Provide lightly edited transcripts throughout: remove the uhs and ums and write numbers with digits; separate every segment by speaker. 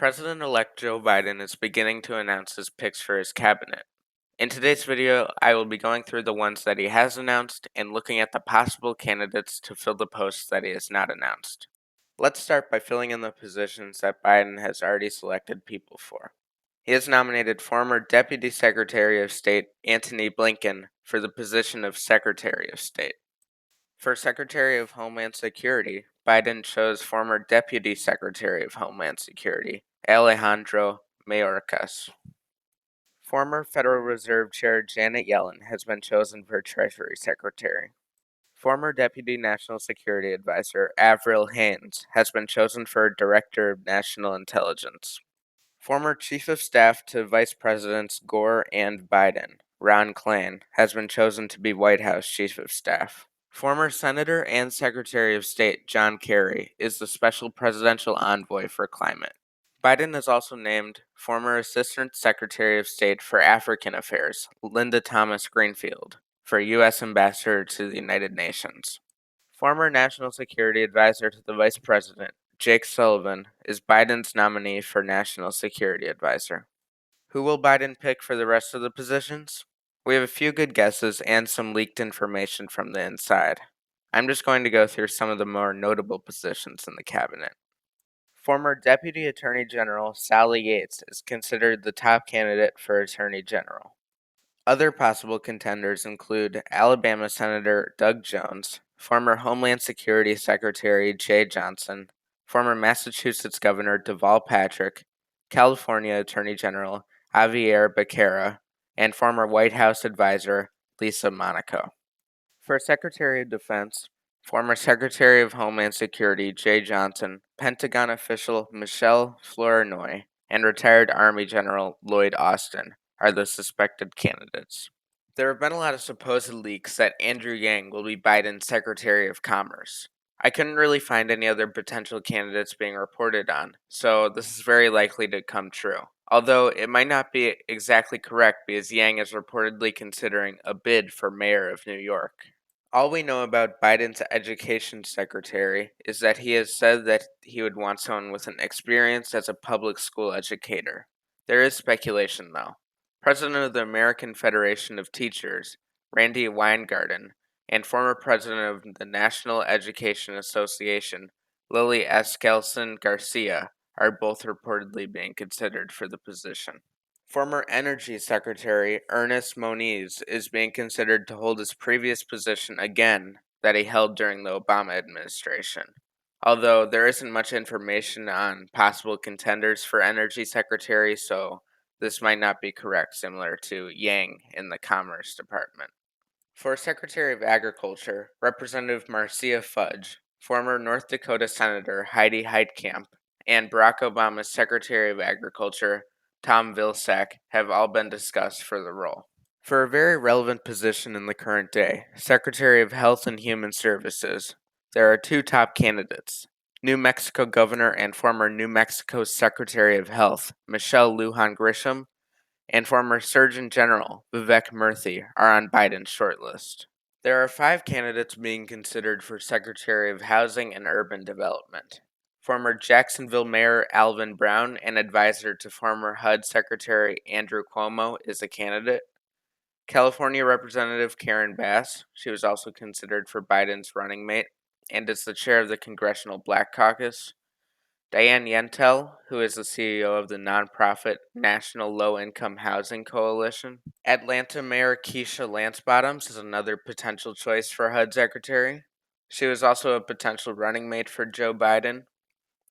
Speaker 1: President-elect Joe Biden is beginning to announce his picks for his cabinet. In today's video, I will be going through the ones that he has announced and looking at the possible candidates to fill the posts that he has not announced. Let's start by filling in the positions that Biden has already selected people for. He has nominated former Deputy Secretary of State Antony Blinken for the position of Secretary of State. For Secretary of Homeland Security, Biden chose former Deputy Secretary of Homeland Security, Alejandro Mayorkas. Former Federal Reserve Chair Janet Yellen has been chosen for Treasury Secretary. Former Deputy National Security Advisor Avril Haines has been chosen for Director of National Intelligence. Former Chief of Staff to Vice Presidents Gore and Biden, Ron Klain, has been chosen to be White House Chief of Staff. Former Senator and Secretary of State John Kerry is the Special Presidential Envoy for Climate. Biden has also named former Assistant Secretary of State for African Affairs Linda Thomas Greenfield for U.S. Ambassador to the United Nations. Former National Security Advisor to the Vice President Jake Sullivan is Biden's nominee for National Security Advisor. Who will Biden pick for the rest of the positions? We have a few good guesses and some leaked information from the inside. I'm just going to go through some of the more notable positions in the cabinet. Former Deputy Attorney General Sally Yates is considered the top candidate for Attorney General. Other possible contenders include Alabama Senator Doug Jones, former Homeland Security Secretary Jay Johnson, former Massachusetts Governor Deval Patrick, California Attorney General Javier Becerra, and former White House advisor Lisa Monaco. For Secretary of Defense, former Secretary of Homeland Security Jay Johnson, Pentagon official Michelle Flournoy, and retired Army General Lloyd Austin are the suspected candidates. There have been a lot of supposed leaks that Andrew Yang will be Biden's Secretary of Commerce. I couldn't really find any other potential candidates being reported on, so this is very likely to come true. Although it might not be exactly correct because Yang is reportedly considering a bid for mayor of New York. All we know about Biden's education secretary is that he has said that he would want someone with an experience as a public school educator. There is speculation, though. President of the American Federation of Teachers, Randy Weingarten, and former president of the National Education Association, Lily Eskelsen Garcia, are both reportedly being considered for the position. Former Energy Secretary Ernest Moniz is being considered to hold his previous position again that he held during the Obama administration. Although there isn't much information on possible contenders for Energy Secretary, so this might not be correct, similar to Yang in the Commerce Department. For Secretary of Agriculture, Representative Marcia Fudge, former North Dakota Senator Heidi Heitkamp, and Barack Obama's Secretary of Agriculture, Tom Vilsack, have all been discussed for the role. For a very relevant position in the current day, Secretary of Health and Human Services, there are two top candidates. New Mexico Governor and former New Mexico Secretary of Health, Michelle Lujan Grisham, and former Surgeon General Vivek Murthy are on Biden's shortlist. There are 5 candidates being considered for Secretary of Housing and Urban Development. Former Jacksonville Mayor Alvin Brown and advisor to former HUD Secretary Andrew Cuomo is a candidate. California Representative Karen Bass, she was also considered for Biden's running mate, and is the chair of the Congressional Black Caucus. Diane Yentel, who is the CEO of the nonprofit National Low Income Housing Coalition. Atlanta Mayor Keisha Lance Bottoms is another potential choice for HUD Secretary. She was also a potential running mate for Joe Biden.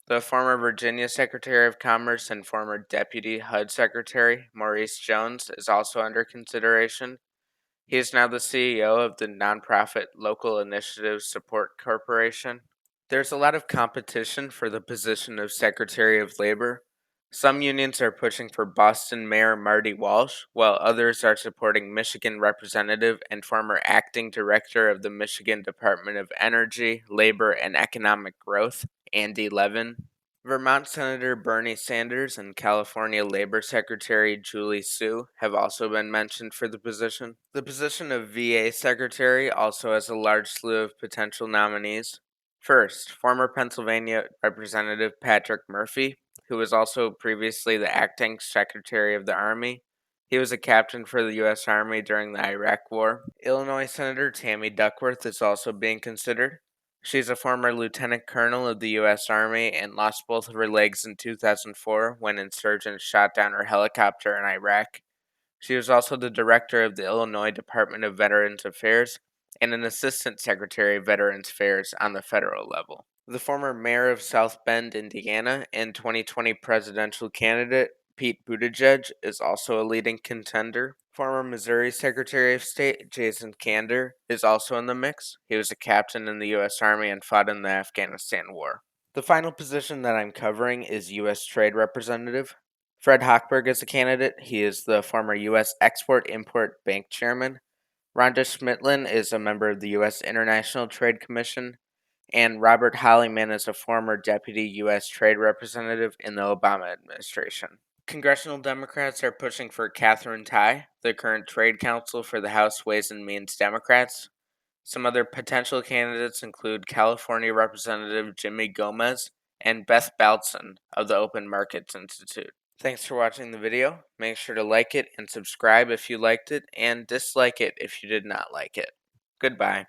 Speaker 1: The former Virginia Secretary of Commerce and former Deputy HUD Secretary Maurice Jones is also under consideration. He is now the CEO of the nonprofit Local Initiative Support Corporation. There's a lot of competition for the position of Secretary of Labor. Some unions are pushing for Boston Mayor Marty Walsh, while others are supporting Michigan Representative and former Acting Director of the Michigan Department of Energy, Labor, and Economic Growth, Andy Levin. Vermont Senator Bernie Sanders and California Labor Secretary Julie Su have also been mentioned for the position. The position of VA Secretary also has a large slew of potential nominees. First, former Pennsylvania Representative Patrick Murphy, who was also previously the acting Secretary of the Army. He was a captain for the U.S. Army during the Iraq War. Illinois Senator Tammy Duckworth is also being considered. She's a former lieutenant colonel of the U.S. Army and lost both of her legs in 2004 when insurgents shot down her helicopter in Iraq. She was also the director of the Illinois Department of Veterans Affairs and an assistant secretary of Veterans Affairs on the federal level. The former mayor of South Bend, Indiana, and 2020 presidential candidate Pete Buttigieg is also a leading contender. Former Missouri Secretary of State Jason Kander is also in the mix. He was a captain in the U.S. Army and fought in the Afghanistan War. The final position that I'm covering is U.S. Trade Representative. Fred Hochberg is a candidate. He is the former U.S. Export Import Bank Chairman. Rhonda Schmitlin is a member of the U.S. International Trade Commission. And Robert Hollyman is a former deputy U.S. Trade Representative in the Obama administration. Congressional Democrats are pushing for Katherine Tai, the current trade counsel for the House Ways and Means Democrats. Some other potential candidates include California Representative Jimmy Gomez and Beth Baltzen of the Open Markets Institute. Thanks for watching the video. Make sure to like it and subscribe if you liked it, and dislike it if you did not like it. Goodbye.